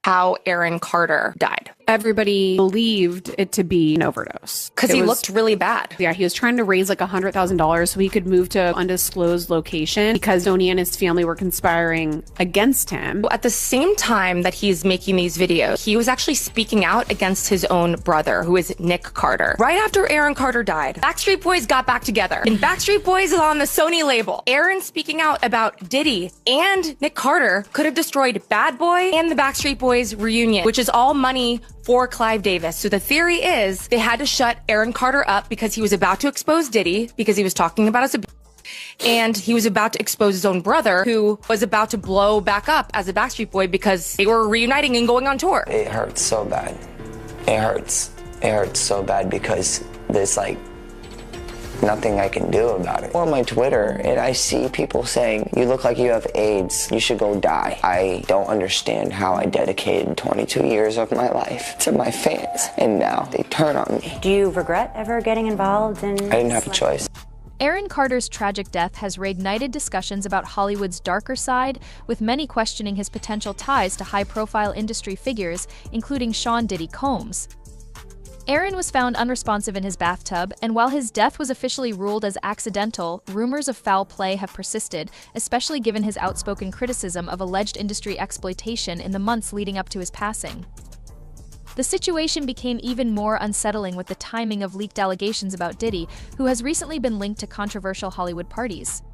how Aaron Carter died. Everybody believed it to be an overdose. Because he looked really bad. Yeah, he was trying to raise like $100,000 so he could move to an undisclosed location because Tony and his family were conspiring against him. At the same time that he's making these videos, he was actually speaking out against his own brother, who is Nick Carter. Right after Aaron Carter died, Backstreet Boys got back together. And Backstreet Boys is on the Sony label. Aaron speaking out about Diddy and Nick Carter could have destroyed Bad Boy and the Backstreet Boys reunion, which is all money for Clive Davis. So the theory is they had to shut Aaron Carter up because he was about to expose Diddy because he was talking about his abuse. And he was about to expose his own brother, who was about to blow back up as a Backstreet Boy because they were reuniting and going on tour. It hurts so bad. It hurts. It hurts so bad because there's like nothing I can do about it. On my Twitter, and I see people saying, you look like you have AIDS, you should go die. I don't understand how I dedicated 22 years of my life to my fans, and now they turn on me. Do you regret ever getting involved in... I didn't have a choice. Aaron Carter's tragic death has reignited discussions about Hollywood's darker side, with many questioning his potential ties to high-profile industry figures, including Sean Diddy Combs. Aaron was found unresponsive in his bathtub, and while his death was officially ruled as accidental, rumors of foul play have persisted, especially given his outspoken criticism of alleged industry exploitation in the months leading up to his passing. The situation became even more unsettling with the timing of leaked allegations about Diddy, who has recently been linked to controversial Hollywood parties.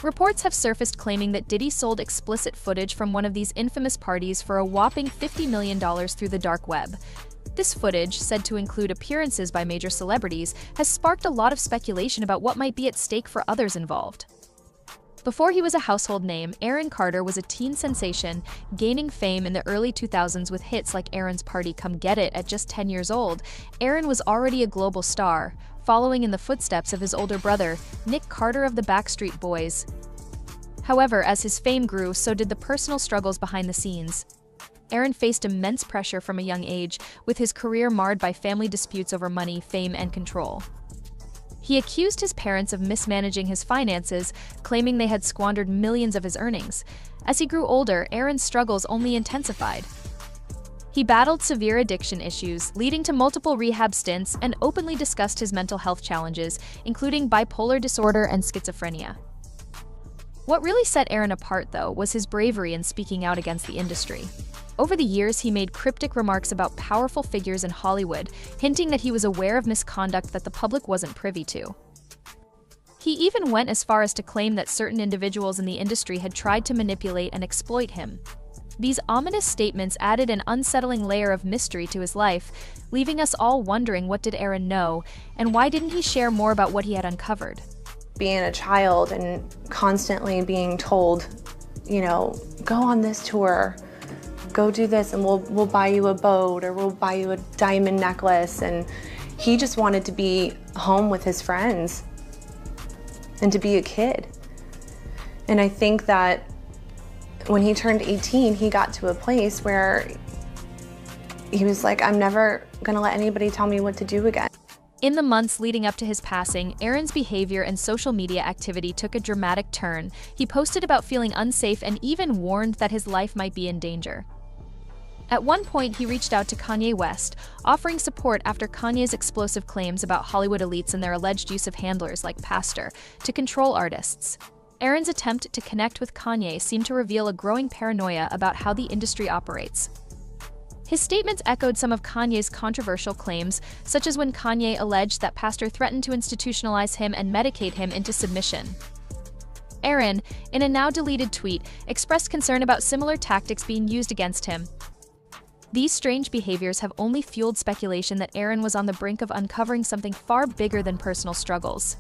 Reports have surfaced claiming that Diddy sold explicit footage from one of these infamous parties for a whopping $50 million through the dark web. This footage, said to include appearances by major celebrities, has sparked a lot of speculation about what might be at stake for others involved. Before he was a household name, Aaron Carter was a teen sensation, gaining fame in the early 2000s with hits like Aaron's Party Come Get It. At just 10 years old, Aaron was already a global star, following in the footsteps of his older brother, Nick Carter of the Backstreet Boys. However, as his fame grew, so did the personal struggles behind the scenes. Aaron faced immense pressure from a young age, with his career marred by family disputes over money, fame, and control. He accused his parents of mismanaging his finances, claiming they had squandered millions of his earnings. As he grew older, Aaron's struggles only intensified. He battled severe addiction issues, leading to multiple rehab stints, and openly discussed his mental health challenges, including bipolar disorder and schizophrenia. What really set Aaron apart, though, was his bravery in speaking out against the industry. Over the years, he made cryptic remarks about powerful figures in Hollywood, hinting that he was aware of misconduct that the public wasn't privy to. He even went as far as to claim that certain individuals in the industry had tried to manipulate and exploit him. These ominous statements added an unsettling layer of mystery to his life, leaving us all wondering, what did Aaron know, and why didn't he share more about what he had uncovered? Being a child and constantly being told, you know, go on this tour, go do this, and we'll buy you a boat, or we'll buy you a diamond necklace. And he just wanted to be home with his friends and to be a kid. And I think that when he turned 18, he got to a place where he was like, I'm never gonna let anybody tell me what to do again. In the months leading up to his passing, Aaron's behavior and social media activity took a dramatic turn. He posted about feeling unsafe and even warned that his life might be in danger. At one point, he reached out to Kanye West, offering support after Kanye's explosive claims about Hollywood elites and their alleged use of handlers like Pastor to control artists. Aaron's attempt to connect with Kanye seemed to reveal a growing paranoia about how the industry operates. His statements echoed some of Kanye's controversial claims, such as when Kanye alleged that Pastor threatened to institutionalize him and medicate him into submission. Aaron, in a now-deleted tweet, expressed concern about similar tactics being used against him. These strange behaviors have only fueled speculation that Aaron was on the brink of uncovering something far bigger than personal struggles.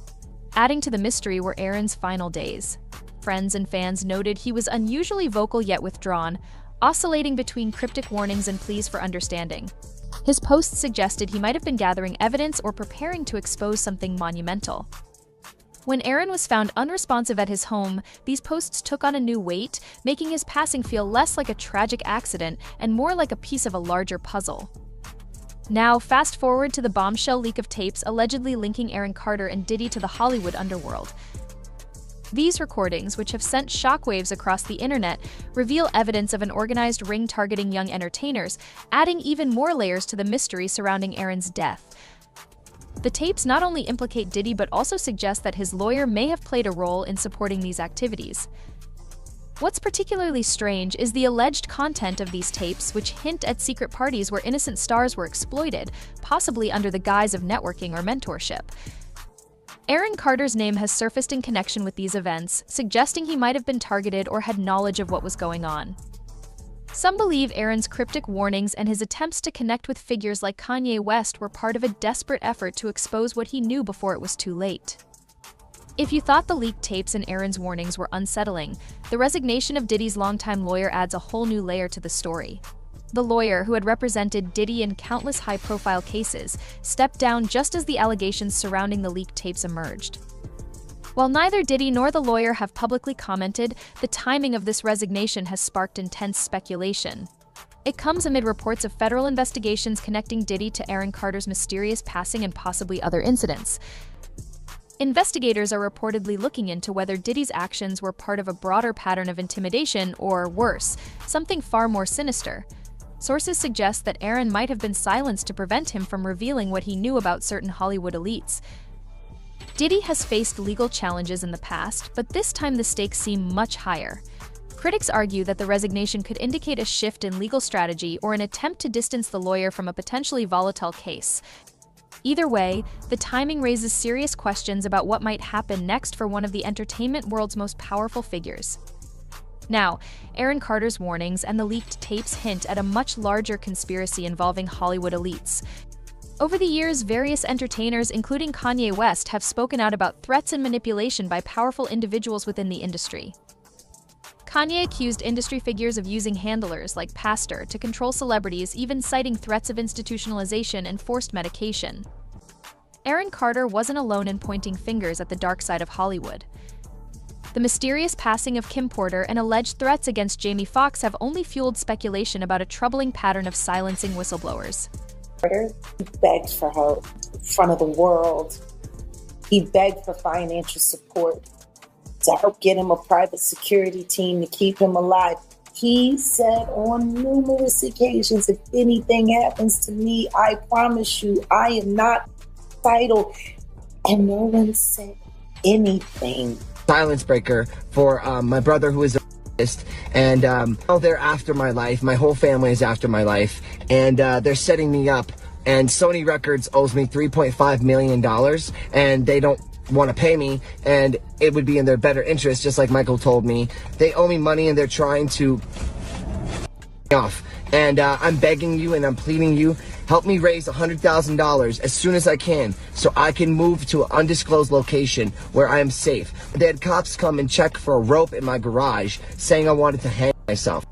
Adding to the mystery were Aaron's final days. Friends and fans noted he was unusually vocal yet withdrawn, oscillating between cryptic warnings and pleas for understanding. His posts suggested he might have been gathering evidence or preparing to expose something monumental. When Aaron was found unresponsive at his home, these posts took on a new weight, making his passing feel less like a tragic accident and more like a piece of a larger puzzle. Now, fast forward to the bombshell leak of tapes allegedly linking Aaron Carter and Diddy to the Hollywood underworld. These recordings, which have sent shockwaves across the internet, reveal evidence of an organized ring targeting young entertainers, adding even more layers to the mystery surrounding Aaron's death. The tapes not only implicate Diddy but also suggest that his lawyer may have played a role in supporting these activities. What's particularly strange is the alleged content of these tapes, which hint at secret parties where innocent stars were exploited, possibly under the guise of networking or mentorship. Aaron Carter's name has surfaced in connection with these events, suggesting he might have been targeted or had knowledge of what was going on. Some believe Aaron's cryptic warnings and his attempts to connect with figures like Kanye West were part of a desperate effort to expose what he knew before it was too late. If you thought the leaked tapes and Aaron's warnings were unsettling, the resignation of Diddy's longtime lawyer adds a whole new layer to the story. The lawyer, who had represented Diddy in countless high-profile cases, stepped down just as the allegations surrounding the leaked tapes emerged. While neither Diddy nor the lawyer have publicly commented, the timing of this resignation has sparked intense speculation. It comes amid reports of federal investigations connecting Diddy to Aaron Carter's mysterious passing and possibly other incidents. Investigators are reportedly looking into whether Diddy's actions were part of a broader pattern of intimidation or, worse, something far more sinister. Sources suggest that Aaron might have been silenced to prevent him from revealing what he knew about certain Hollywood elites. Diddy has faced legal challenges in the past, but this time the stakes seem much higher. Critics argue that the resignation could indicate a shift in legal strategy or an attempt to distance the lawyer from a potentially volatile case. Either way, the timing raises serious questions about what might happen next for one of the entertainment world's most powerful figures. Now, Aaron Carter's warnings and the leaked tapes hint at a much larger conspiracy involving Hollywood elites. Over the years, various entertainers, including Kanye West, have spoken out about threats and manipulation by powerful individuals within the industry. Kanye accused industry figures of using handlers like Pastor to control celebrities, even citing threats of institutionalization and forced medication. Aaron Carter wasn't alone in pointing fingers at the dark side of Hollywood. The mysterious passing of Kim Porter and alleged threats against Jamie Foxx have only fueled speculation about a troubling pattern of silencing whistleblowers. He begged for help in front of the world. He begged for financial support to help get him a private security team to keep him alive. He said on numerous occasions, if anything happens to me, I promise you, I am not suicidal. And no one said anything. Silence breaker for my brother, who is a and they're after my life. My whole family is after my life, and they're setting me up. And Sony Records owes me $3.5 million, and they don't want to pay me, and it would be in their better interest, just like Michael told me. They owe me money, and they're trying to off. And I'm begging you and I'm pleading you, help me raise $100,000 as soon as I can so I can move to an undisclosed location where I am safe. They had cops come and check for a rope in my garage, saying I wanted to hang myself.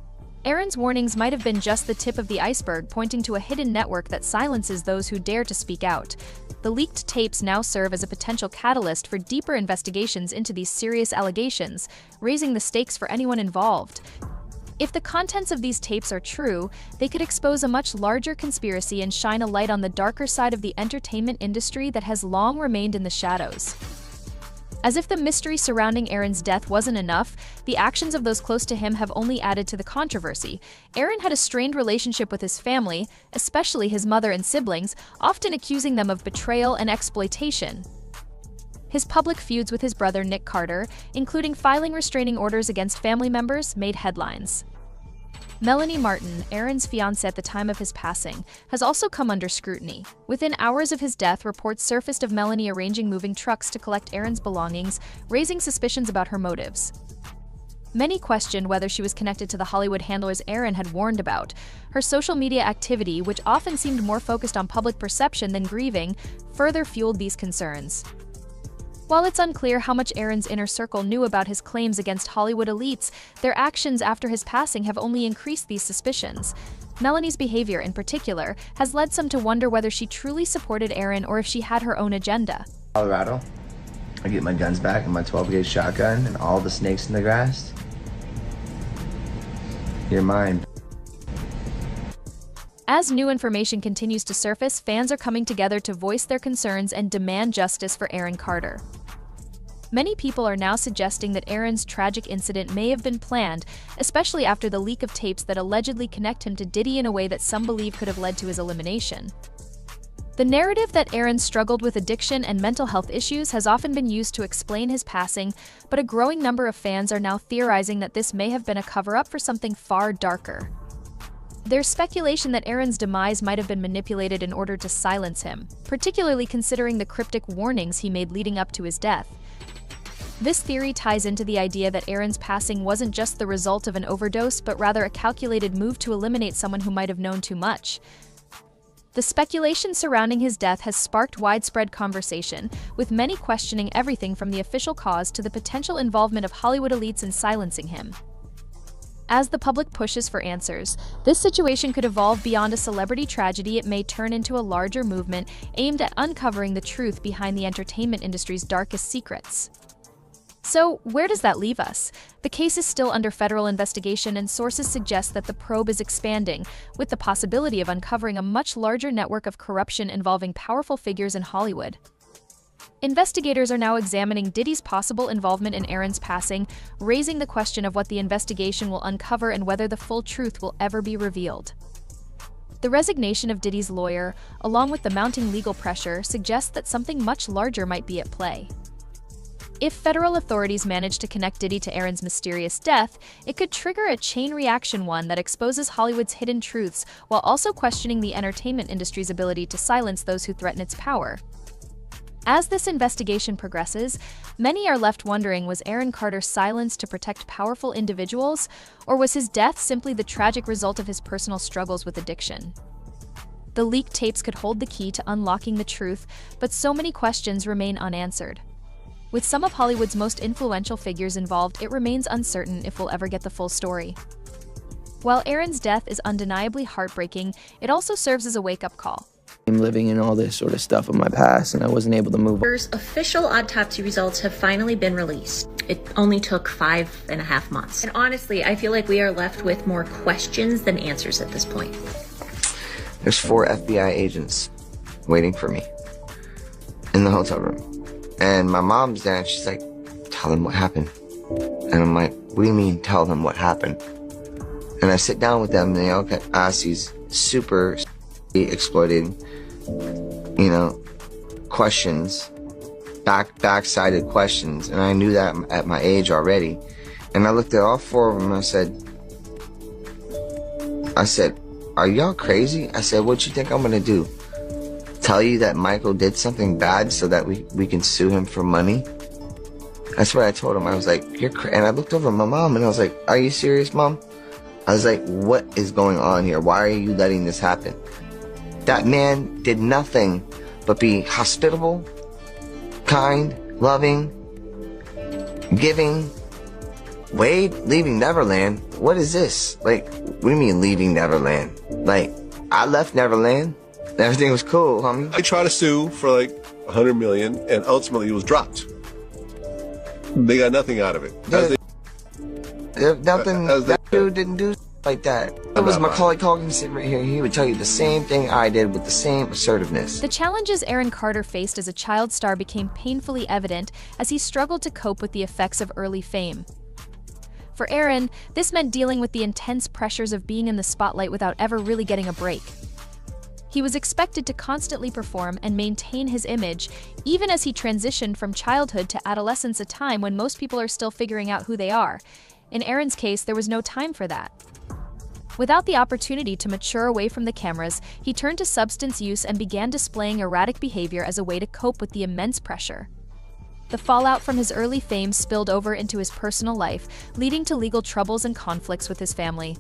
Aaron's warnings might have been just the tip of the iceberg, pointing to a hidden network that silences those who dare to speak out. The leaked tapes now serve as a potential catalyst for deeper investigations into these serious allegations, raising the stakes for anyone involved. If the contents of these tapes are true, they could expose a much larger conspiracy and shine a light on the darker side of the entertainment industry that has long remained in the shadows. As if the mystery surrounding Aaron's death wasn't enough, the actions of those close to him have only added to the controversy. Aaron had a strained relationship with his family, especially his mother and siblings, often accusing them of betrayal and exploitation. His public feuds with his brother Nick Carter, including filing restraining orders against family members, made headlines. Melanie Martin, Aaron's fiancée at the time of his passing, has also come under scrutiny. Within hours of his death, reports surfaced of Melanie arranging moving trucks to collect Aaron's belongings, raising suspicions about her motives. Many questioned whether she was connected to the Hollywood handlers Aaron had warned about. Her social media activity, which often seemed more focused on public perception than grieving, further fueled these concerns. While it's unclear how much Aaron's inner circle knew about his claims against Hollywood elites, their actions after his passing have only increased these suspicions. Melanie's behavior, in particular, has led some to wonder whether she truly supported Aaron or if she had her own agenda. Colorado, I get my guns back and my 12-gauge shotgun and all the snakes in the grass. You're mine. As new information continues to surface, fans are coming together to voice their concerns and demand justice for Aaron Carter. Many people are now suggesting that Aaron's tragic incident may have been planned, especially after the leak of tapes that allegedly connect him to Diddy in a way that some believe could have led to his elimination. The narrative that Aaron struggled with addiction and mental health issues has often been used to explain his passing, but a growing number of fans are now theorizing that this may have been a cover-up for something far darker. There's speculation that Aaron's demise might have been manipulated in order to silence him, particularly considering the cryptic warnings he made leading up to his death. This theory ties into the idea that Aaron's passing wasn't just the result of an overdose, but rather a calculated move to eliminate someone who might have known too much. The speculation surrounding his death has sparked widespread conversation, with many questioning everything from the official cause to the potential involvement of Hollywood elites in silencing him. As the public pushes for answers, this situation could evolve beyond a celebrity tragedy. It may turn into a larger movement aimed at uncovering the truth behind the entertainment industry's darkest secrets. So, where does that leave us? The case is still under federal investigation, and sources suggest that the probe is expanding, with the possibility of uncovering a much larger network of corruption involving powerful figures in Hollywood. Investigators are now examining Diddy's possible involvement in Aaron's passing, raising the question of what the investigation will uncover and whether the full truth will ever be revealed. The resignation of Diddy's lawyer, along with the mounting legal pressure, suggests that something much larger might be at play. If federal authorities manage to connect Diddy to Aaron's mysterious death, it could trigger a chain reaction, one that exposes Hollywood's hidden truths while also questioning the entertainment industry's ability to silence those who threaten its power. As this investigation progresses, many are left wondering, was Aaron Carter silenced to protect powerful individuals, or was his death simply the tragic result of his personal struggles with addiction? The leaked tapes could hold the key to unlocking the truth, but so many questions remain unanswered. With some of Hollywood's most influential figures involved, it remains uncertain if we'll ever get the full story. While Aaron's death is undeniably heartbreaking, it also serves as a wake-up call. I'm living in all this sort of stuff of my past, and I wasn't able to move on. Official autopsy results have finally been released. It only took 5.5 months. And honestly, I feel like we are left with more questions than answers at this point. There's 4 FBI agents waiting for me in the hotel room. And my mom's there, and she's like, tell them what happened. And I'm like, what do you mean, tell them what happened? And I sit down with them, and they all ask these super exploiting, questions, back-sided questions. And I knew that at my age already. And I looked at all 4 of them, and I said, are y'all crazy? I said, what you think I'm gonna do? Tell you that Michael did something bad so that we can sue him for money? That's what I told him. I was like, and I looked over at my mom, and I was like, are you serious, Mom? I was like, what is going on here? Why are you letting this happen? That man did nothing but be hospitable, kind, loving, giving. Wade leaving Neverland? What is this? Like, what do you mean leaving Neverland? Like, I left Neverland. Everything was cool, homie. I tried to sue for like $100 million, and ultimately it was dropped. They got nothing out of it. That dude didn't do like that. It was Macaulay Culkin sitting right here. He would tell you the same thing I did with the same assertiveness. The challenges Aaron Carter faced as a child star became painfully evident as he struggled to cope with the effects of early fame. For Aaron, this meant dealing with the intense pressures of being in the spotlight without ever really getting a break. He was expected to constantly perform and maintain his image, even as he transitioned from childhood to adolescence, a time when most people are still figuring out who they are. In Aaron's case, there was no time for that. Without the opportunity to mature away from the cameras, he turned to substance use and began displaying erratic behavior as a way to cope with the immense pressure. The fallout from his early fame spilled over into his personal life, leading to legal troubles and conflicts with his family.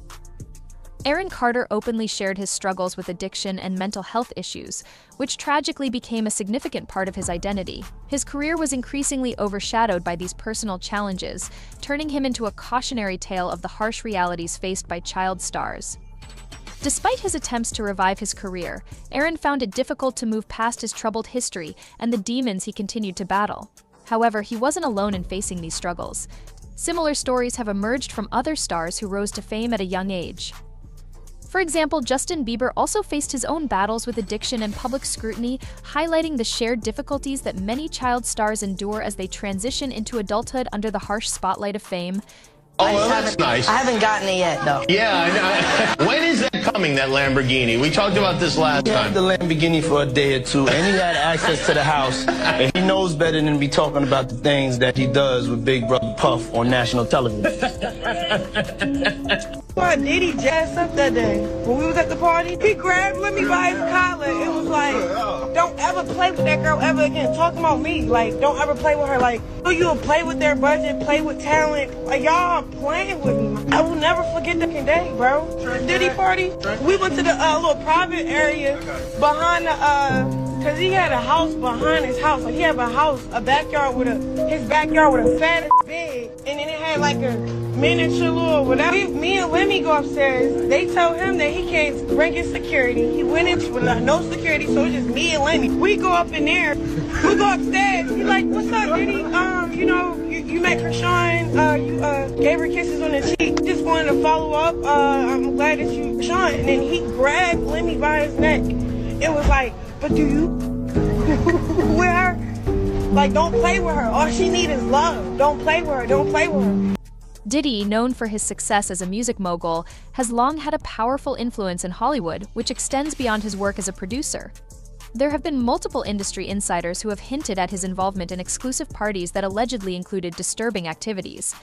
Aaron Carter openly shared his struggles with addiction and mental health issues, which tragically became a significant part of his identity. His career was increasingly overshadowed by these personal challenges, turning him into a cautionary tale of the harsh realities faced by child stars. Despite his attempts to revive his career, Aaron found it difficult to move past his troubled history and the demons he continued to battle. However, he wasn't alone in facing these struggles. Similar stories have emerged from other stars who rose to fame at a young age. For example, Justin Bieber also faced his own battles with addiction and public scrutiny, highlighting the shared difficulties that many child stars endure as they transition into adulthood under the harsh spotlight of fame. Oh, well, that's nice. I haven't gotten it yet, though. Yeah, I know. When is that coming, that Lamborghini? We talked about this last time. He had the Lamborghini for a day or two, and he had access to the house. And he knows better than to be talking about the things that he does with Big Brother Puff on national television. Why Diddy jazzed up that day? When we was at the party, he grabbed Lemmy by his collar and was like, don't ever play with that girl ever again. Talking about me, like, don't ever play with her. Like, you'll play with their budget, play with talent. Like, y'all playing with me. I will never forget that day, bro. Diddy party. We went to the little private area behind the, cause he had a house behind his house. Like he had a backyard with his backyard with a fat bed, and then it had like a miniature little whatever. Me and Lemmy go upstairs. They tell him that he can't bring his security. He went in with no security, so it's just me and Lemmy. We go up in there. We go upstairs. He's like, "What's up, Diddy? You know, you met Krishan. You gave her kisses on the cheek. Just wanted to follow up. I'm glad that you, Krishan." And then he grabbed Lemmy by his neck. It was like, "But do you with her? Like, don't play with her. All she needs is love. Don't play with her. Don't play with her." Diddy, known for his success as a music mogul, has long had a powerful influence in Hollywood, which extends beyond his work as a producer. There have been multiple industry insiders who have hinted at his involvement in exclusive parties that allegedly included disturbing activities.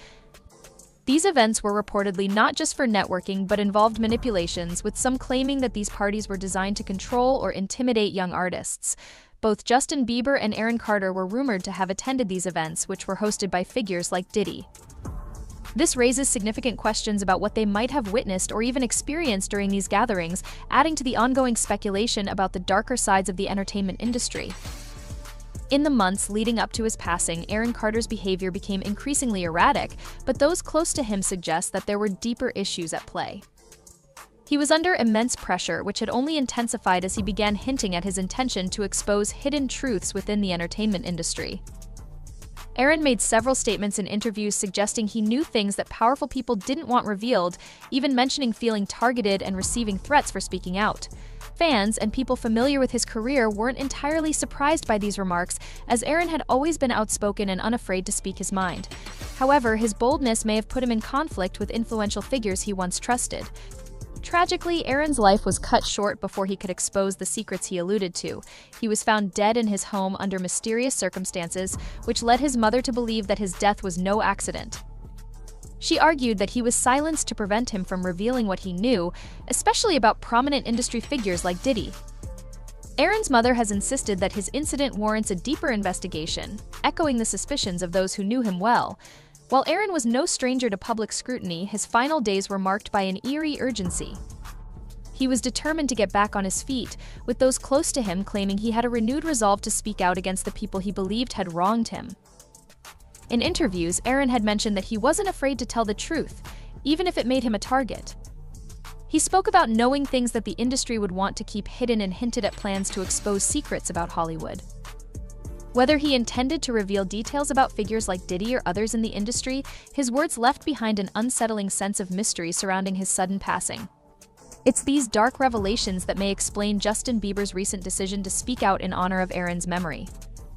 These events were reportedly not just for networking, but involved manipulations, with some claiming that these parties were designed to control or intimidate young artists. Both Justin Bieber and Aaron Carter were rumored to have attended these events, which were hosted by figures like Diddy. This raises significant questions about what they might have witnessed or even experienced during these gatherings, adding to the ongoing speculation about the darker sides of the entertainment industry. In the months leading up to his passing, Aaron Carter's behavior became increasingly erratic, but those close to him suggest that there were deeper issues at play. He was under immense pressure, which had only intensified as he began hinting at his intention to expose hidden truths within the entertainment industry. Aaron made several statements in interviews suggesting he knew things that powerful people didn't want revealed, even mentioning feeling targeted and receiving threats for speaking out. Fans and people familiar with his career weren't entirely surprised by these remarks, as Aaron had always been outspoken and unafraid to speak his mind. However, his boldness may have put him in conflict with influential figures he once trusted. Tragically, Aaron's life was cut short before he could expose the secrets he alluded to. He was found dead in his home under mysterious circumstances, which led his mother to believe that his death was no accident. She argued that he was silenced to prevent him from revealing what he knew, especially about prominent industry figures like Diddy. Aaron's mother has insisted that his incident warrants a deeper investigation, echoing the suspicions of those who knew him well. While Aaron was no stranger to public scrutiny, his final days were marked by an eerie urgency. He was determined to get back on his feet, with those close to him claiming he had a renewed resolve to speak out against the people he believed had wronged him. In interviews, Aaron had mentioned that he wasn't afraid to tell the truth, even if it made him a target. He spoke about knowing things that the industry would want to keep hidden and hinted at plans to expose secrets about Hollywood. Whether he intended to reveal details about figures like Diddy or others in the industry, his words left behind an unsettling sense of mystery surrounding his sudden passing. It's these dark revelations that may explain Justin Bieber's recent decision to speak out in honor of Aaron's memory.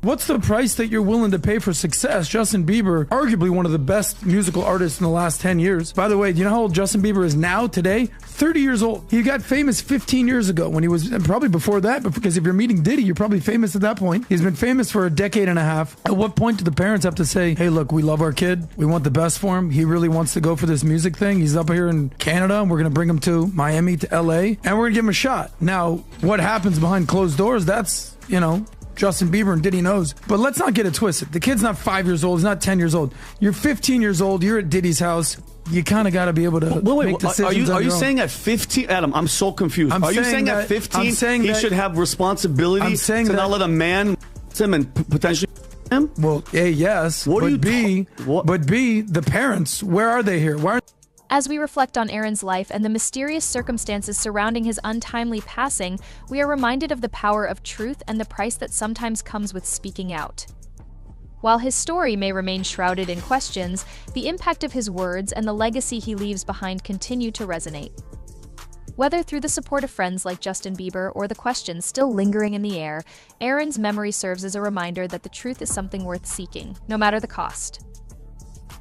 What's the price that you're willing to pay for success? Justin Bieber, arguably one of the best musical artists in the last 10 years. By the way, do you know how old Justin Bieber is now, today? 30 years old. He got famous 15 years ago when he was, and probably before that, but because if you're meeting Diddy, you're probably famous at that point. He's been famous for a decade and a half. At what point do the parents have to say, hey, look, we love our kid. We want the best for him. He really wants to go for this music thing. He's up here in Canada, and we're going to bring him to Miami, to LA, and we're going to give him a shot. Now, what happens behind closed doors, that's, Justin Bieber and Diddy knows. But let's not get it twisted. The kid's not 5 years old. He's not 10 years old. You're 15 years old. You're at Diddy's house. You kind of got to be able to make decisions. Are you saying at 15, Adam? I'm so confused. Are you saying at 15 he should have responsibility to not let a man him and potentially him? Well, A, yes. But B, the parents, where are they here? Why? As we reflect on Aaron's life and the mysterious circumstances surrounding his untimely passing, we are reminded of the power of truth and the price that sometimes comes with speaking out. While his story may remain shrouded in questions, the impact of his words and the legacy he leaves behind continue to resonate. Whether through the support of friends like Justin Bieber or the questions still lingering in the air, Aaron's memory serves as a reminder that the truth is something worth seeking, no matter the cost.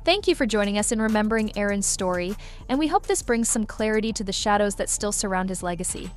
Thank you for joining us in remembering Aaron's story, and we hope this brings some clarity to the shadows that still surround his legacy.